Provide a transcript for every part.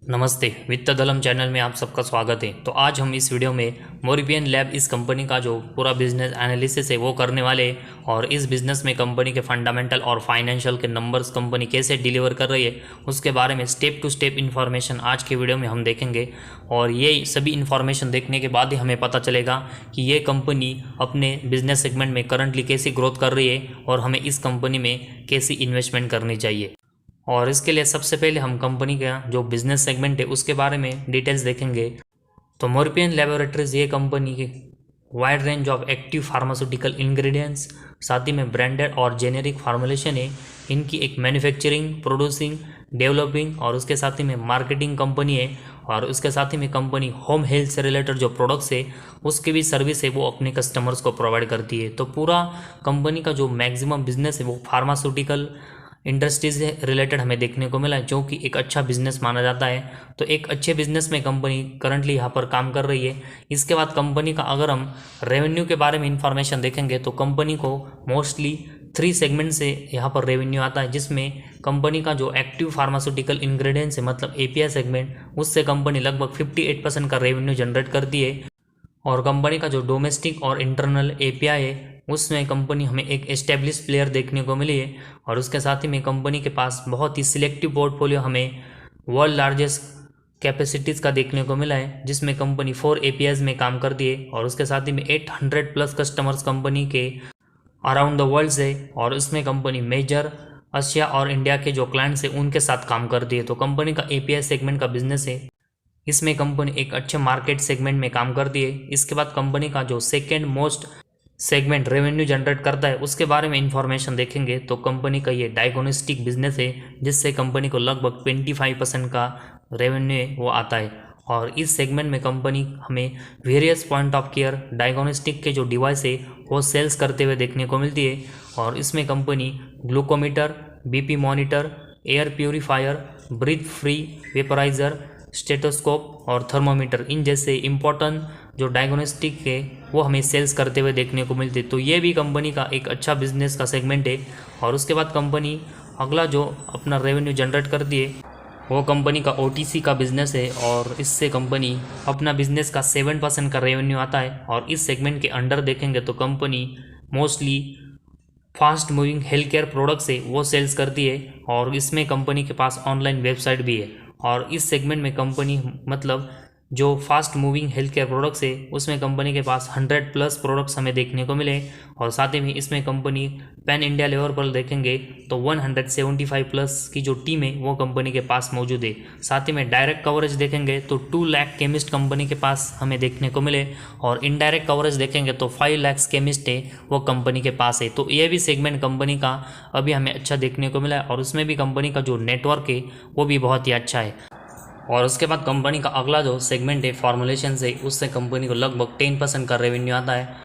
नमस्ते, वित्त दलम चैनल में आप सबका स्वागत है। तो आज हम इस वीडियो में मोरिपियन लैब इस कंपनी का जो पूरा बिजनेस एनालिसिस है वो करने वाले हैं और इस बिजनेस में कंपनी के फंडामेंटल और फाइनेंशियल के नंबर्स कंपनी कैसे डिलीवर कर रही है उसके बारे में स्टेप टू स्टेप इन्फॉर्मेशन आज के वीडियो में हम देखेंगे। और ये सभी इन्फॉर्मेशन देखने के बाद ही हमें पता चलेगा कि ये कंपनी अपने बिजनेस सेगमेंट में करंटली कैसी ग्रोथ कर रही है और हमें इस कंपनी में कैसी इन्वेस्टमेंट करनी चाहिए। और इसके लिए सबसे पहले हम कंपनी का जो बिजनेस सेगमेंट है उसके बारे में डिटेल्स देखेंगे। तो मोरिपियन लैबोरेटरीज ये कंपनी की wide range of active pharmaceutical ingredients साथ ही में ब्रांडेड और जेनेरिक फार्मुलेशन है। इनकी एक मैन्युफैक्चरिंग, प्रोड्यूसिंग, डेवलपिंग और उसके साथ ही में मार्केटिंग कंपनी है। और उसके साथ ही में कंपनी होम हेल्थ से रिलेटेड जो प्रोडक्ट्स है उसकी भी सर्विस है वो अपने कस्टमर्स को प्रोवाइड करती है। तो पूरा कंपनी का जो मैक्सिमम बिजनेस है वो फार्मास्यूटिकल इंडस्ट्री से रिलेटेड हमें देखने को मिला है, जो कि एक अच्छा बिजनेस माना जाता है। तो एक अच्छे बिजनेस में कंपनी करंटली यहाँ पर काम कर रही है। इसके बाद कंपनी का अगर हम रेवेन्यू के बारे में इंफॉर्मेशन देखेंगे तो कंपनी को मोस्टली 3 सेगमेंट से यहाँ पर रेवेन्यू आता है, जिसमें कंपनी का जो एक्टिव फार्मास्यूटिकल इंग्रेडिएंट्स है मतलब एपीआई सेगमेंट, उससे कंपनी लगभग 58% का रेवेन्यू जनरेट करती है। और कंपनी का जो डोमेस्टिक और इंटरनल एपीआई है उसमें कंपनी हमें एक एस्टेब्लिश प्लेयर देखने को मिली है। और उसके साथ ही में कंपनी के पास बहुत ही सिलेक्टिव पोर्टफोलियो हमें वर्ल्ड लार्जेस्ट कैपेसिटीज़ का देखने को मिला है, जिसमें कंपनी 4 एपीआईज में काम करती है। और उसके साथ ही में 800 प्लस कस्टमर्स कंपनी के अराउंड द वर्ल्ड है। और इसमें कंपनी मेजर एशिया और इंडिया के जो क्लाइंट्स हैं उनके साथ काम करती है। तो कंपनी का एपीआई सेगमेंट का बिजनेस है, इसमें कंपनी एक अच्छे मार्केट सेगमेंट में काम करती है। इसके बाद कंपनी का जो second most segment revenue generate करता है उसके बारे में इंफॉर्मेशन देखेंगे तो कंपनी का ये डायग्नोस्टिक बिजनेस है, जिससे कंपनी को लगभग 25% का रेवेन्यू वो आता है। और इस सेगमेंट में कंपनी हमें various point of care diagnostic के जो डिवाइस है वो सेल्स करते हुए देखने को मिलती है। और इसमें company glucometer, BP monitor, air purifier, breathe free vaporiser, stethoscope और थर्मोमीटर इन जैसे इम्पोर्टेंट जो डायग्नोस्टिक है वो हमें सेल्स करते हुए देखने को मिलते। तो ये भी कंपनी का एक अच्छा बिजनेस का सेगमेंट है। और उसके बाद कंपनी अगला जो अपना रेवेन्यू जनरेट करती है वो कंपनी का ओटीसी का बिजनेस है। और इससे कंपनी अपना बिजनेस का 7% का रेवेन्यू आता है। और इस सेगमेंट के अंडर देखेंगे तो company mostly fast moving health care products है वो सेल्स करती है। और इसमें कंपनी के पास ऑनलाइन वेबसाइट भी है। और इस सेगमेंट में कंपनी मतलब जो fast moving health care products है उसमें कंपनी के पास 100 प्लस प्रोडक्ट्स हमें देखने को मिले। और साथ ही में इसमें कंपनी पैन इंडिया लेवल पर देखेंगे तो 175 प्लस की जो टीम है वो कंपनी के पास मौजूद है। साथ ही में डायरेक्ट कवरेज देखेंगे तो 2 लाख केमिस्ट कंपनी के पास हमें देखने को मिले। और इनडायरेक्ट कवरेज देखेंगे तो 5 लाख केमिस्ट है वो कंपनी के पास है। तो ये भी सेगमेंट कंपनी का अभी हमें अच्छा देखने को मिला है। और उसमें भी कंपनी का जो नेटवर्क है वो भी बहुत ही अच्छा है। और उसके बाद कंपनी का अगला जो सेगमेंट है फॉर्मुलेशन से, उससे कंपनी को लगभग 10% का रेवेन्यू आता है।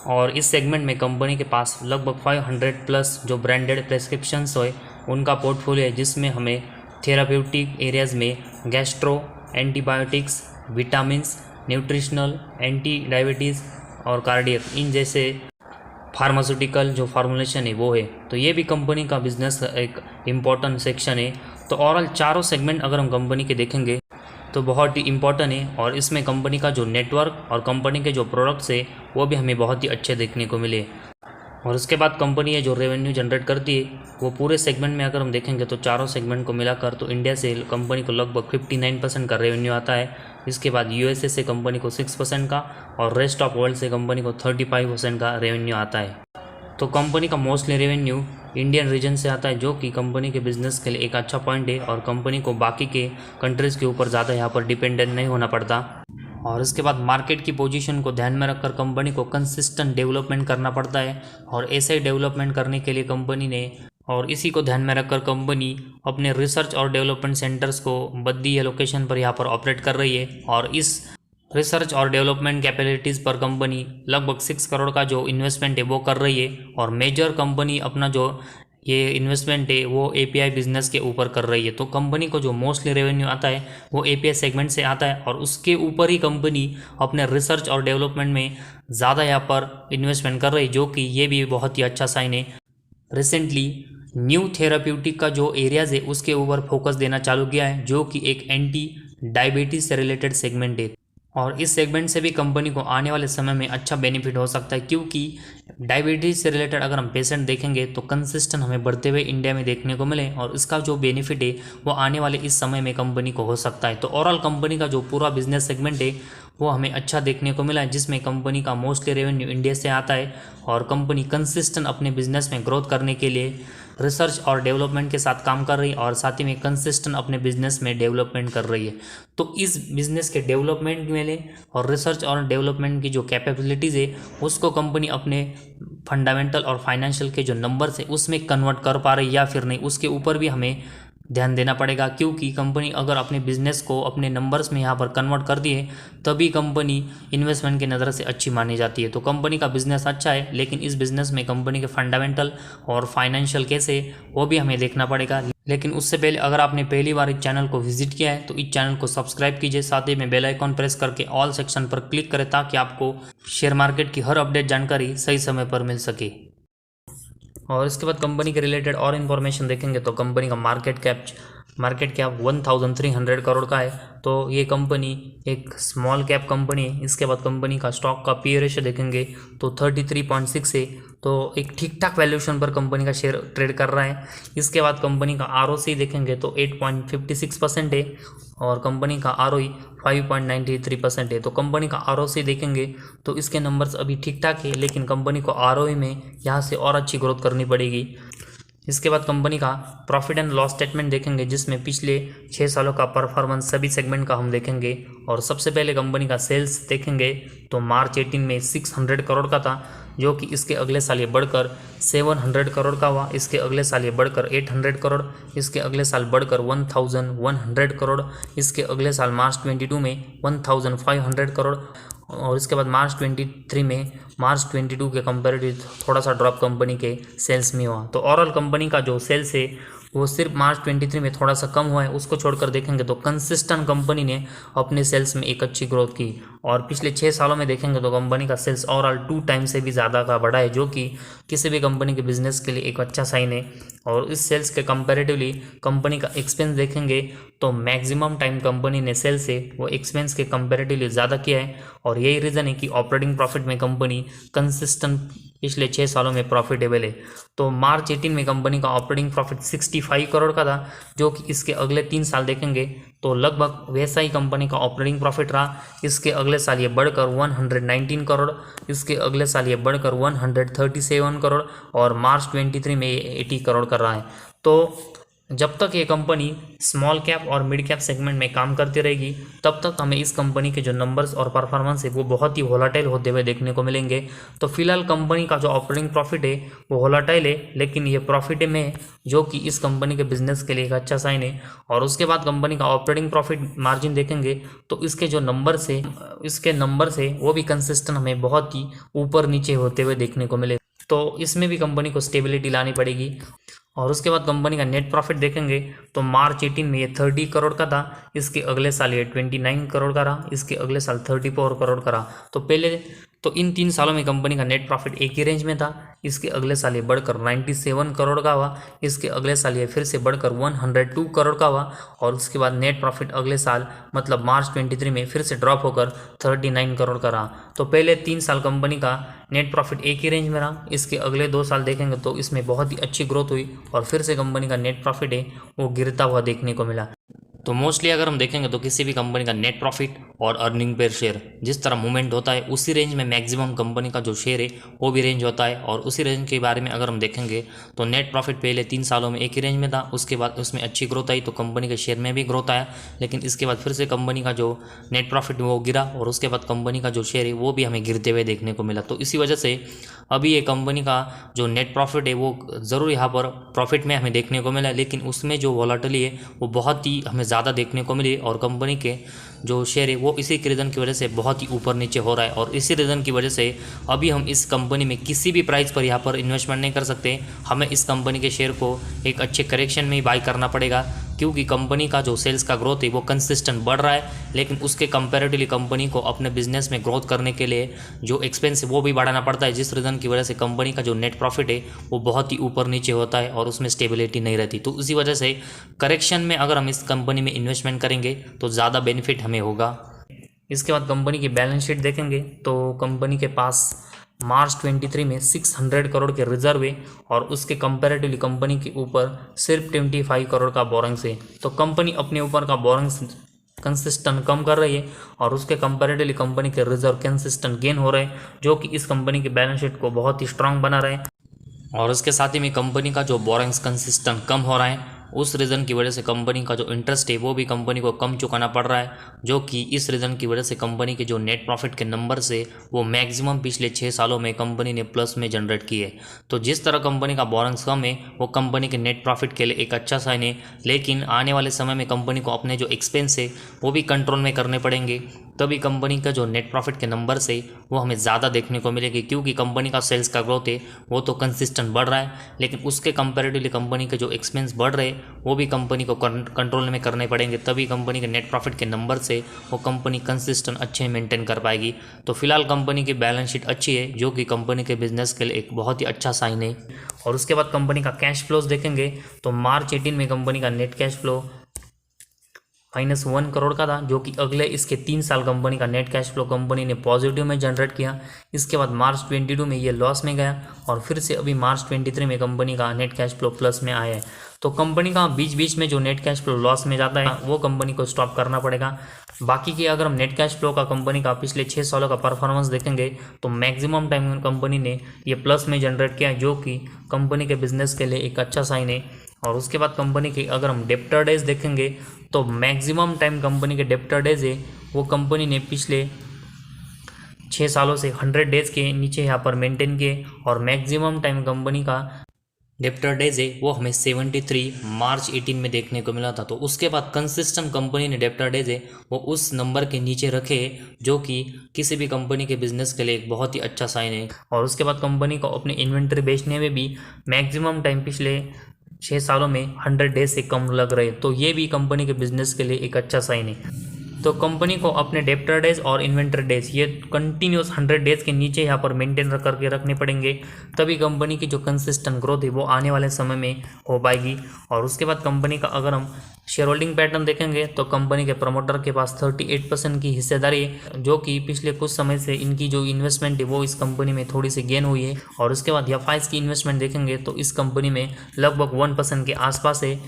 और इस सेगमेंट में कंपनी के पास लगभग 500 प्लस जो ब्रांडेड प्रेस्क्रिप्शंस है उनका पोर्टफोलियो है, जिसमें हमें थेराप्यूटिक एरियाज़ में gastro, antibiotics, vitamins, nutritional, anti diabetes और कार्डियक इन जैसे फार्मास्यूटिकल जो फार्मूलेशन है वो है। तो ये भी कंपनी का बिजनेस एक इम्पॉर्टेंट सेक्शन है। तो ओवरऑल चारों सेगमेंट अगर हम कंपनी के देखेंगे तो बहुत ही इम्पोर्टेंट है। और इसमें कंपनी का जो नेटवर्क और कंपनी के जो प्रोडक्ट्स है वो भी हमें बहुत ही अच्छे देखने को मिले। और उसके बाद कंपनी है जो रेवेन्यू जनरेट करती है वो पूरे सेगमेंट में अगर हम देखेंगे तो चारों सेगमेंट को मिलाकर तो इंडिया से कंपनी को लगभग 59% का रेवेन्यू आता है। इसके बाद यूएसए से कंपनी को 6% का और रेस्ट ऑफ वर्ल्ड से कंपनी को 35% का रेवेन्यू आता है। तो कंपनी का मोस्टली रेवेन्यू इंडियन रीजन से आता है, जो कि कंपनी के बिजनेस के लिए एक अच्छा पॉइंट है। और कंपनी को बाकी के कंट्रीज़ के ऊपर ज़्यादा यहाँ पर डिपेंडेंट नहीं होना पड़ता। और इसके बाद मार्केट की पोजीशन को ध्यान में रखकर कंपनी को कंसिस्टेंट डेवलपमेंट करना पड़ता है। और ऐसे ही डेवलपमेंट करने के लिए कंपनी ने और इसी को ध्यान में रखकर कंपनी अपने रिसर्च और डेवलपमेंट सेंटर्स को बद्दी लोकेशन पर यहाँ पर ऑपरेट कर रही है। और इस रिसर्च और डेवलपमेंट कैपेबिलिटीज़ पर कंपनी लगभग 6 करोड़ का जो इन्वेस्टमेंट है वो कर रही है। और मेजर कंपनी अपना जो ये इन्वेस्टमेंट है वो एपीआई बिजनेस के ऊपर कर रही है। तो कंपनी को जो मोस्टली रेवेन्यू आता है वो एपीआई सेगमेंट से आता है। और उसके ऊपर ही कंपनी अपने रिसर्च और डेवलपमेंट में ज़्यादा यहाँ पर इन्वेस्टमेंट कर रही है, जो कि ये भी बहुत ही अच्छा साइन है। रिसेंटली न्यू थेराप्यूटिक का जो एरियाज़ है उसके ऊपर फोकस देना चालू किया है, जो कि एक एंटी डायबिटीज़ से रिलेटेड सेगमेंट है। और इस सेगमेंट से भी कंपनी को आने वाले समय में अच्छा बेनिफिट हो सकता है, क्योंकि डायबिटीज़ से रिलेटेड अगर हम पेशेंट देखेंगे तो कंसिस्टेंट हमें बढ़ते हुए इंडिया में देखने को मिले, और इसका जो बेनिफिट है वो आने वाले इस समय में कंपनी को हो सकता है। तो ओवरऑल कंपनी का जो पूरा बिजनेस सेगमेंट है वो हमें अच्छा देखने को मिला है, जिसमें कंपनी का मोस्टली रेवेन्यू इंडिया से आता है, और कंपनी कंसिस्टेंट अपने बिजनेस में ग्रोथ करने के लिए रिसर्च और डेवलपमेंट के साथ काम कर रही है, और साथ ही में कंसिस्टेंट अपने बिजनेस में डेवलपमेंट कर रही है। तो इस बिजनेस के डेवलपमेंट में और रिसर्च और डेवलपमेंट की जो कैपेबिलिटीज़ है उसको कंपनी अपने फंडामेंटल और फाइनेंशियल के जो नंबर्स है उसमें कन्वर्ट कर पा रही या फिर नहीं, उसके ऊपर भी हमें ध्यान देना पड़ेगा। क्योंकि कंपनी अगर अपने बिजनेस को अपने नंबर्स में यहाँ पर कन्वर्ट कर दिए तभी कंपनी इन्वेस्टमेंट की नज़र से अच्छी मानी जाती है। तो कंपनी का बिजनेस अच्छा है, लेकिन इस बिजनेस में कंपनी के फंडामेंटल और फाइनेंशियल कैसे वो भी हमें देखना पड़ेगा। लेकिन उससे पहले अगर आपने पहली बार इस चैनल को विजिट किया है तो इस चैनल को सब्सक्राइब कीजिए, साथ ही में बेल आइकॉन प्रेस करके ऑल सेक्शन पर क्लिक करें, ताकि आपको शेयर मार्केट की हर अपडेट जानकारी सही समय पर मिल सके। और इसके बाद कंपनी के रिलेटेड और इन्फॉर्मेशन देखेंगे तो कंपनी का मार्केट कैप 1300 करोड़ का है। तो ये कंपनी एक स्मॉल कैप कंपनी है। इसके बाद कंपनी का स्टॉक का पी रेशियो देखेंगे तो 33.6 है, तो एक ठीक ठाक वैल्यूएशन पर कंपनी का शेयर ट्रेड कर रहा है। इसके बाद कंपनी का आरओसी देखेंगे तो 8.56% है, और कंपनी का आरओई 5.93% है। तो कंपनी का आरओसी देखेंगे तो इसके नंबर्स अभी ठीक ठाक है, लेकिन कंपनी को आरओई में यहाँ से और अच्छी ग्रोथ करनी पड़ेगी। इसके बाद कंपनी का प्रॉफिट एंड लॉस स्टेटमेंट देखेंगे, जिसमें पिछले 6 सालों का परफॉर्मेंस सभी सेगमेंट का हम देखेंगे। और सबसे पहले कंपनी का सेल्स देखेंगे तो मार्च 18 में 600 करोड़ का था, जो कि इसके अगले साल ये बढ़कर 700 करोड़ का हुआ। इसके अगले साल ये बढ़कर 800 करोड़, इसके अगले साल बढ़कर 1100 करोड़, इसके अगले साल मार्च 22 में 1500 करोड़, और इसके बाद मार्च 23 में मार्च 22 के कंपेरेटिव थोड़ा सा ड्रॉप कंपनी के सेल्स में हुआ। तो ओवरऑल कंपनी का जो सेल्स है वो सिर्फ मार्च 23 में थोड़ा सा कम हुआ है। उसको छोड़कर देखेंगे तो कंसिस्टेंट कंपनी ने अपने सेल्स में एक अच्छी ग्रोथ की, और पिछले 6 सालों में देखेंगे तो कंपनी का सेल्स ओवरऑल 2 टाइम से भी ज़्यादा का बढ़ा है, जो कि किसी भी कंपनी के बिजनेस के लिए एक अच्छा साइन है। और इस सेल्स के कंपैरेटिवली कंपनी का एक्सपेंस देखेंगे तो मैक्सिमम टाइम कंपनी ने सेल्स से वो एक्सपेंस के कंपैरेटिवली ज़्यादा किया है, और यही रीज़न है कि ऑपरेटिंग प्रॉफिट में कंपनी कंसिस्टेंट पिछले 6 सालों में प्रॉफिटेबल है। तो मार्च 18 में कंपनी का ऑपरेटिंग प्रॉफिट 65 करोड़ का था, जो कि इसके अगले 3 साल देखेंगे तो लगभग वैसा ही कंपनी का ऑपरेटिंग प्रॉफिट रहा। इसके अगले साल ये बढ़कर 119 करोड़, इसके अगले साल ये बढ़कर 137 करोड़, और मार्च 23 में 80 करोड़ कर रहा है। तो जब तक ये कंपनी स्मॉल कैप और मिड कैप सेगमेंट में काम करती रहेगी तब तक हमें इस कंपनी के जो नंबर्स और परफॉर्मेंस है वो बहुत ही वोलाटाइल होते हुए देखने को मिलेंगे। तो फिलहाल कंपनी का जो ऑपरेटिंग प्रॉफिट है वो वोलाटाइल है, लेकिन ये प्रॉफिट में है, जो कि इस कंपनी के बिजनेस के लिए एक अच्छा साइन है। और उसके बाद कंपनी का ऑपरेटिंग प्रॉफिट मार्जिन देखेंगे तो इसके जो नंबर्स है वो भी कंसिस्टेंट हमें बहुत ही ऊपर नीचे होते हुए देखने को मिले। तो इसमें भी कंपनी को स्टेबिलिटी लानी पड़ेगी। और उसके बाद कंपनी का नेट प्रॉफिट देखेंगे तो मार्च 18 में ये 30 करोड़ का था, इसके अगले साल ये 29 करोड़ का रहा, इसके अगले साल 34 करोड़ का रहा। तो इन 3 सालों में कंपनी का नेट प्रॉफिट एक ही रेंज में था। इसके अगले साल ये बढ़कर 97 करोड़ का हुआ, इसके अगले साल ये फिर से बढ़कर 102 करोड़ का हुआ, और उसके बाद नेट प्रॉफिट अगले साल मतलब मार्च 23 में फिर से ड्रॉप होकर 39 करोड़ का रहा। तो पहले 3 साल कंपनी का नेट प्रॉफिट एक ही रेंज में रहा। इसके अगले 2 साल देखेंगे तो इसमें बहुत ही अच्छी ग्रोथ हुई, और फिर से कंपनी का नेट प्रॉफिट है वो गिरता हुआ देखने को मिला। तो मोस्टली अगर हम देखेंगे तो किसी भी कंपनी का नेट प्रॉफिट और अर्निंग पर शेयर जिस तरह मूवमेंट होता है उसी रेंज में मैक्सिमम कंपनी का जो शेयर है वो भी रेंज होता है। और उसी रेंज के बारे में अगर हम देखेंगे तो नेट प्रॉफिट पहले 3 सालों में एक ही रेंज में था, उसके बाद उसमें अच्छी ग्रोथ आई तो कंपनी के शेयर में भी ग्रोथ आया, लेकिन इसके बाद फिर से कंपनी का जो नेट प्रॉफिट वो गिरा, और उसके बाद कंपनी का जो शेयर है वो भी हमें गिरते हुए देखने को मिला। तो इसी वजह से अभी ये कंपनी का जो नेट प्रॉफिट है वो ज़रूर यहाँ पर प्रॉफिट में हमें देखने को मिला, लेकिन उसमें जो वॉलेटिलिटी है वो बहुत ही हमें ज़्यादा देखने को मिली, और कंपनी के जो शेयर है वो इसी रीज़न की वजह से बहुत ही ऊपर नीचे हो रहा है। और इसी रीज़न की वजह से अभी हम इस कंपनी में किसी भी प्राइस पर यहाँ पर इन्वेस्टमेंट नहीं कर सकते। हमें इस कंपनी के शेयर को एक अच्छे करेक्शन में ही बाई करना पड़ेगा, क्योंकि कंपनी का जो सेल्स का ग्रोथ है वो कंसिस्टेंट बढ़ रहा है, लेकिन उसके कंपैरेटिवली कंपनी को अपने बिजनेस में ग्रोथ करने के लिए जो एक्सपेंस है वो भी बढ़ाना पड़ता है, जिस रीज़न की वजह से कंपनी का जो नेट प्रॉफिट है वो बहुत ही ऊपर नीचे होता है और उसमें स्टेबिलिटी नहीं रहती। तो उसी वजह से करेक्शन में अगर हम इस कंपनी में इन्वेस्टमेंट करेंगे तो ज़्यादा बेनिफिट हमें होगा। इसके बाद कंपनी की बैलेंस शीट देखेंगे तो कंपनी के पास मार्च 23 में 600 करोड़ के रिजर्व है और उसके कंपैरेटिवली कंपनी के ऊपर सिर्फ 25 करोड़ का बोरिंग्स है। तो कंपनी अपने ऊपर का बोरिंग्स कंसिस्टेंट कम कर रही है और उसके कंपैरेटिवली कंपनी के रिजर्व कंसिस्टेंट गेन हो रहे हैं, जो कि इस कंपनी की बैलेंस शीट को बहुत ही स्ट्रांग बना रहे हैं। और उसके साथ ही में कंपनी का जो बोरिंग्स कंसिस्टेंट कम हो रहा है, उस रीज़न की वजह से कंपनी का जो इंटरेस्ट है वो भी कंपनी को कम चुकाना पड़ रहा है, जो कि इस रीज़न की वजह से कंपनी के जो नेट प्रॉफिट के नंबर से वो मैक्सिमम पिछले 6 सालों में कंपनी ने प्लस में जनरेट किए। तो जिस तरह कंपनी का बोरिंग्स कम है वो कंपनी के नेट प्रॉफिट के लिए एक अच्छा साइन है, लेकिन आने वाले समय में कंपनी को अपने जो एक्सपेंस है वो भी कंट्रोल में करने पड़ेंगे, तभी कंपनी का जो नेट प्रॉफिट के नंबर से वो हमें ज़्यादा देखने को मिलेगी। क्योंकि कंपनी का सेल्स का ग्रोथ है वो तो कंसिस्टेंट बढ़ रहा है, लेकिन उसके कंपैरेटिवली कंपनी के जो एक्सपेंस बढ़ रहे वो भी कंपनी को कंट्रोल में करने पड़ेंगे, तभी कंपनी के नेट प्रॉफिट के नंबर से वो कंपनी कंसिस्टेंट अच्छे मेंटेन कर पाएगी। तो फिलहाल कंपनी की बैलेंस शीट अच्छी है, जो कि कंपनी के बिजनेस के लिए एक बहुत ही अच्छा साइन है। और उसके बाद कंपनी का कैश फ्लोज देखेंगे तो मार्च 18 में कंपनी का नेट कैश फ्लो -1 करोड़ का था, जो कि अगले इसके 3 साल कंपनी का नेट कैश फ्लो कंपनी ने पॉजिटिव में जनरेट किया। इसके बाद मार्च 22 में ये लॉस में गया और फिर से अभी मार्च 23 में कंपनी का नेट कैश फ्लो प्लस में आया है। तो कंपनी का बीच बीच में जो नेट कैश फ्लो लॉस में जाता है वो कंपनी को स्टॉप करना पड़ेगा। बाकी की अगर हम नेट कैश फ्लो का कंपनी का पिछले 6 सालों का परफॉर्मेंस देखेंगे तो मैक्सिमम टाइम कंपनी ने ये प्लस में जनरेट किया, जो कि कंपनी के बिजनेस के लिए एक अच्छा साइन है। और उसके बाद कंपनी की अगर हम डेप्टर डेज देखेंगे तो मैक्सिमम टाइम कंपनी के डेप्टर डेज है वो कंपनी ने पिछले 6 सालों से 100 डेज के नीचे यहाँ पर मेंटेन किए और मैक्सिमम टाइम कंपनी का डेप्टर डेज है वो हमें 73 मार्च 18 में देखने को मिला था। तो उसके बाद कंसिस्टेंट कंपनी ने डेप्टर डेज है वो उस नंबर के नीचे रखे, जो कि किसी भी कंपनी के बिजनेस के लिए एक बहुत ही अच्छा साइन है। और उसके बाद कंपनी को अपने इन्वेंट्री बेचने में भी मैक्सिमम टाइम पिछले 6 सालों में 100 डेज से कम लग रहे, तो ये भी कंपनी के बिजनेस के लिए एक अच्छा साइन है। तो कंपनी को अपने डेप्टर डेज और इन्वेंट्री डेज ये कंटिन्यूस 100 डेज के नीचे यहाँ पर मेंटेन करके रखने पड़ेंगे, तभी कंपनी की जो कंसिस्टेंट ग्रोथ है वो आने वाले समय में हो पाएगी। और उसके बाद कंपनी का अगर हम शेयर होल्डिंग पैटर्न देखेंगे तो कंपनी के प्रमोटर के पास 38% की हिस्सेदारी है, जो कि पिछले कुछ समय से इनकी जो इन्वेस्टमेंट है वो इस कंपनी में थोड़ी सी गेन हुई है। और उसके बाद एफआईज की इन्वेस्टमेंट देखेंगे तो इस कंपनी में लगभग 1% के आसपास है।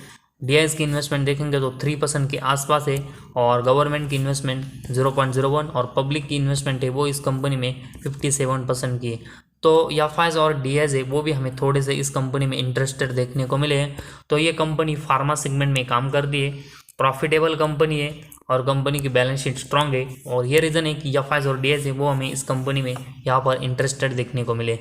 डीआईएस की इन्वेस्टमेंट देखेंगे तो 3% के आसपास है और गवर्नमेंट की इन्वेस्टमेंट 0.01 और पब्लिक की इन्वेस्टमेंट है वो इस कंपनी में 57% की है। तो एफआईज और डीआईएस है वो भी हमें थोड़े से इस कंपनी में इंटरेस्टेड देखने को मिले हैं। तो ये कंपनी फार्मा सेगमेंट में काम करती है, प्रॉफिटेबल कंपनी है और कंपनी की बैलेंस शीट स्ट्रांग है, और ये रीज़न है कि एफआईज और डीआईएस है वो हमें इस कंपनी में यहाँ पर इंटरेस्टेड देखने को मिले।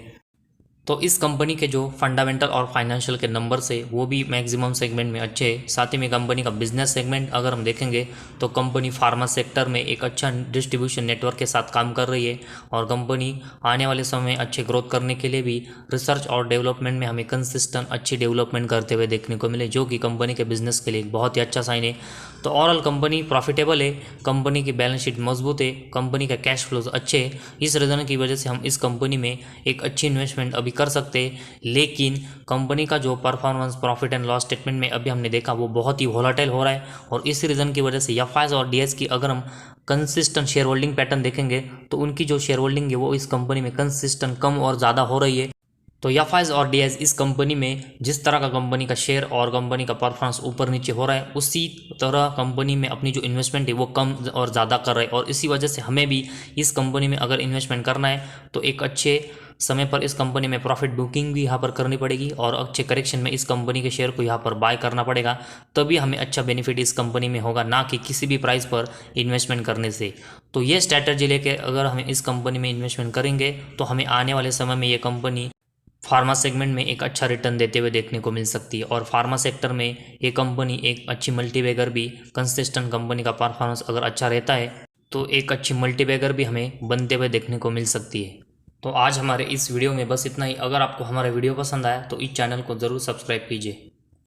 तो इस कंपनी के जो फंडामेंटल और फाइनेंशियल के नंबर्स है वो भी मैक्सिमम सेगमेंट में अच्छे हैं। साथ ही में कंपनी का बिजनेस सेगमेंट अगर हम देखेंगे तो कंपनी फार्मा सेक्टर में एक अच्छा डिस्ट्रीब्यूशन नेटवर्क के साथ काम कर रही है और कंपनी आने वाले समय में अच्छे ग्रोथ करने के लिए भी रिसर्च और डेवलपमेंट में हमें कंसिस्टेंट अच्छी डेवलपमेंट करते हुए देखने को मिले, जो कि कंपनी के बिजनेस के लिए एक बहुत ही अच्छा साइन है। तो ओवरऑल कंपनी प्रॉफिटेबल है, कंपनी की बैलेंस शीट मजबूत है, कंपनी का कैश फ्लोज अच्छे है। इस रीज़न की वजह से हम इस कंपनी में एक अच्छी इन्वेस्टमेंट अभी कर सकते हैं, लेकिन कंपनी का जो performance profit and loss statement में अभी हमने देखा वो बहुत ही वोलेटाइल हो रहा है। और इस रीज़न की वजह से एफआईज और डीएस की अगर हम कंसिस्टेंट शेयर होल्डिंग पैटर्न देखेंगे तो उनकी जो शेयर होल्डिंग है वो इस कंपनी में कंसिस्टेंट कम और ज़्यादा हो रही है। तो एफआईज और डीएस इस कंपनी में जिस तरह का कंपनी का शेयर और कंपनी का परफॉर्मेंस ऊपर नीचे हो रहा है, उसी तरह कंपनी में अपनी जो इन्वेस्टमेंट है वो कम और ज़्यादा कर रहा है। और इसी वजह से हमें भी इस कंपनी में अगर इन्वेस्टमेंट करना है तो एक अच्छे समय पर इस कंपनी में प्रॉफिट बुकिंग भी यहाँ पर करनी पड़ेगी और अच्छे करेक्शन में इस कंपनी के शेयर को यहाँ पर बाय करना पड़ेगा, तभी हमें अच्छा बेनिफिट इस कंपनी में होगा, ना कि किसी भी प्राइस पर इन्वेस्टमेंट करने से। तो ये स्ट्रैटेजी लेके अगर हमें इस कंपनी में इन्वेस्टमेंट करेंगे तो हमें आने वाले समय में ये कंपनी फार्मा सेगमेंट में एक अच्छा रिटर्न देते हुए देखने को मिल सकती है। और फार्मा सेक्टर में ये कंपनी एक अच्छी मल्टीबैगर भी, कंसिस्टेंट कंपनी का परफॉर्मेंस अगर अच्छा रहता है तो एक अच्छी मल्टीबैगर भी हमें बनते हुए देखने को मिल सकती है। तो आज हमारे इस वीडियो में बस इतना ही। अगर आपको हमारा वीडियो पसंद आया तो इस चैनल को ज़रूर सब्सक्राइब कीजिए।